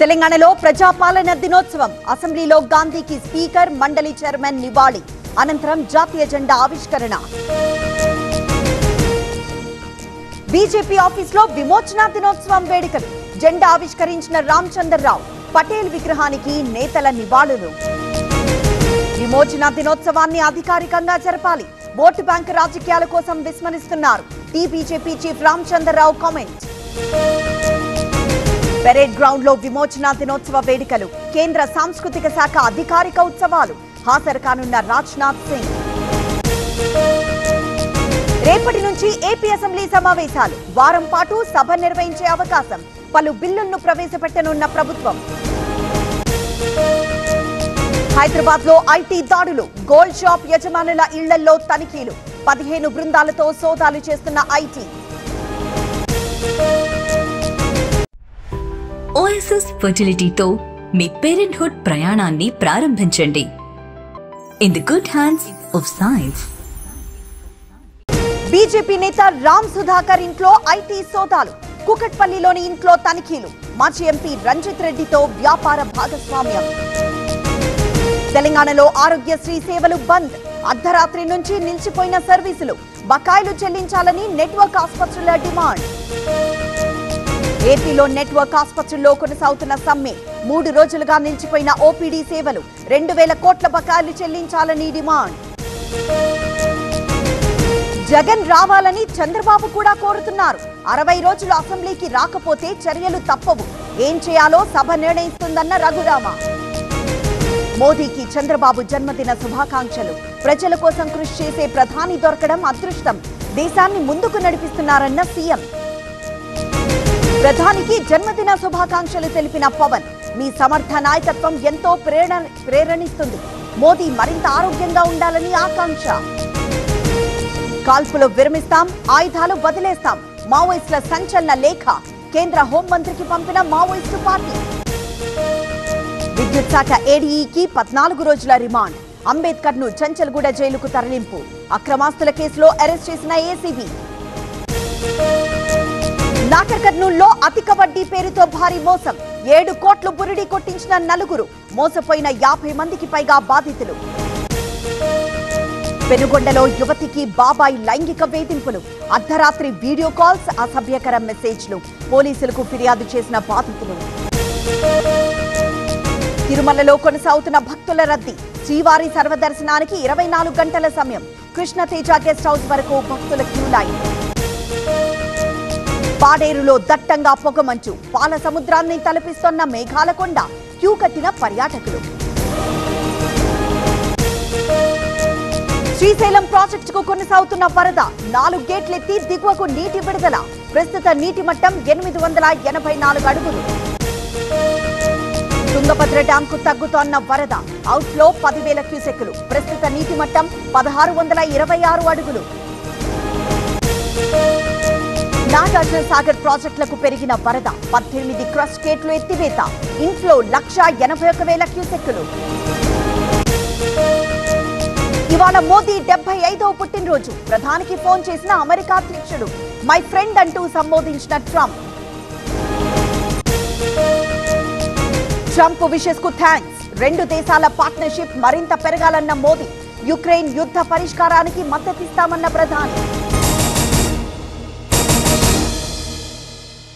తెలంగాణలో ప్రజాపాలన దినోత్సవం అసెంబ్లీలో గాంధీకి స్పీకర్ మండలి చైర్మన్ నివాళి అనంతరం జాతీయ జెండా ఆవిష్కరణ బీజేపీ ఆఫీసులో విమోచన దినోత్సవం వేడుకలు జెండా ఆవిష్కరించిన రామచంద్రరావు పటేల్ విగ్రహానికి నేతల నివాళులు విమోచన దినోత్సవాన్ని అధికారికంగా జరపాలి ఓటు బ్యాంక్ రాజకీయాల కోసం విస్మరిస్తున్నారు TBJP chief Ramachandra Rao comment parade ground లో విమోచన దినోత్సవ వేడుకలు కేంద్ర సాంస్కృతిక శాఖ అధికారిక ఉత్సవాలు హాజరు కానున్న రాజ్నాథ్ సింగ్ రేపటి నుంచి ఏపీ అసెంబ్లీ సమావేశాలు వారం పాటు సభ నిర్వహించే అవకాశం పలు బిల్లులను ప్రవేశపెట్టనున్న ప్రభుత్వం హైదరాబాద్ లో ఐటీ దాడులు గోల్డ్ షాప్ యజమానుల ఇళ్లలో తనిఖీలు 15 బృందాలతో సోదాలు చేస్తున్న ఐటీ ఓఎస్ఎస్ ఫర్టిలిటీతో మీ పేరెంట్హుడ్ ప్రయాణాన్ని ప్రారంభించండి in the good hands of science BJP నేత రామ్ సుధాకర్ ఇంట్లో ఐటీ సోదాలు కుకట్పల్లిలోని ఇంట్లో తనిఖీలు మాజీ ఎంపీ రంజిత్ రెడ్డితో వ్యాపార భాగస్వామ్యం తెలంగాణలో ఆరోగ్యశ్రీ సేవలు బంద్ అర్ధరాత్రి నుంచి నిలిచిపోయిన సర్వీసులు బకాయిలు చెల్లించాలని నెట్వర్క్ ఆసుపత్రుల డిమాండ్ ఏపీలో నెట్వర్క్ ఆసుపత్రుల్లో కొనసాగుతున్న సమ్మె 3 రోజులుగా నిలిచిపోయిన ఓపీడీ సేవలు 2000 కోట్ల బకాయిలు చెల్లించాలని డిమాండ్ జగన్ రావాలని చంద్రబాబు కూడా కోరుతున్నారు 60 రోజులు అసెంబ్లీకి రాకపోతే చర్యలు తప్పవు ఏం చేయాలో సభ నిర్ణయిస్తుందన్న రఘురామ మోదీకి చంద్రబాబు జన్మదిన శుభాకాంక్షలు ప్రజల కోసం కృషి చేసే ప్రధాని దొరకడం అదృష్టం దేశాన్ని ముందుకు నడిపిస్తున్నారన్న సీఎం ప్రధానికి జన్మదిన శుభాకాంక్షలు తెలిపిన పవన్ మీ సమర్థ నాయకత్వం ఎంతో ప్రేరణిస్తుంది మోదీ మరింత ఆరోగ్యంగా ఉండాలని ఆకాంక్ష కాల్పులు విరమిస్తాం ఆయుధాలు వదిలేస్తాం మావోయిస్టుల సంచలన లేఖ కేంద్ర హోంమంత్రికి పంపిన మావోయిస్టు పార్టీ విద్యుత్ శాఖ ఏడీఈకి 14 రోజుల రిమాండ్ అంబేద్కర్ ను చంచల్గూడ జైలుకు తరలింపు అక్రమాస్తుల కేసులో అరెస్ట్ చేసిన ఏసీబీ నాగర్ కర్నూల్లో అధిక వడ్డీ పేరుతో భారీ మోసం 7 కోట్లు బురిడి కొట్టించిన నలుగురు మోసపోయిన 50 మందికి పైగా బాధితులు పెనుగొండలో యువతికి బాబాయ్ లైంగిక వేధింపులు అర్ధరాత్రి వీడియో కాల్స్ అసభ్యకర మెసేజ్లు పోలీసులకు ఫిర్యాదు చేసిన బాధితులు తిరుమలలో కొనసాగుతున్న భక్తుల రద్దీ శ్రీవారి సర్వదర్శనానికి 24 గంటల సమయం కృష్ణతేజ గెస్ట్ హౌస్ వరకు భక్తుల క్యూ లైన్ పాడేరులో దట్టంగా పొగమంచు పాల సముద్రాన్ని తలపిస్తోన్న మేఘాల కొండ క్యూ కట్టిన పర్యాటకులు శ్రీశైలం ప్రాజెక్టుకు కొనసాగుతున్న వరద 4 గేట్లెత్తి దిగువకు నీటి విడుదల ప్రస్తుత నీటి మట్టం 884 అడుగులు తుంగభద్ర డ్యాం కు తగ్గుతోన్న వరద అవుట్ఫ్లో 10,000 క్యూసెక్కులు ప్రస్తుత నీటి మట్టం 1626 అడుగులు నాగార్జున సాగర్ ప్రాజెక్టులకు పెరిగిన వరద 18 క్రస్ట్ గేట్లు ఎత్తివేత ఇన్ఫ్లో 181,000 క్యూసెక్కులు ఇవాళ మోదీ 75వ పుట్టినరోజు ప్రధానికి ఫోన్ చేసిన అమెరికా అధ్యక్షుడు మై ఫ్రెండ్ అంటూ సంబోధించిన ట్రంప్ విషెస్ కు థ్యాంక్స్ 2 దేశాల పార్ట్నర్షిప్ మరింత పెరగాలన్న మోదీ యుక్రెయిన్ యుద్ధ పరిష్కారానికి మద్దతిస్తామన్న ప్రధాని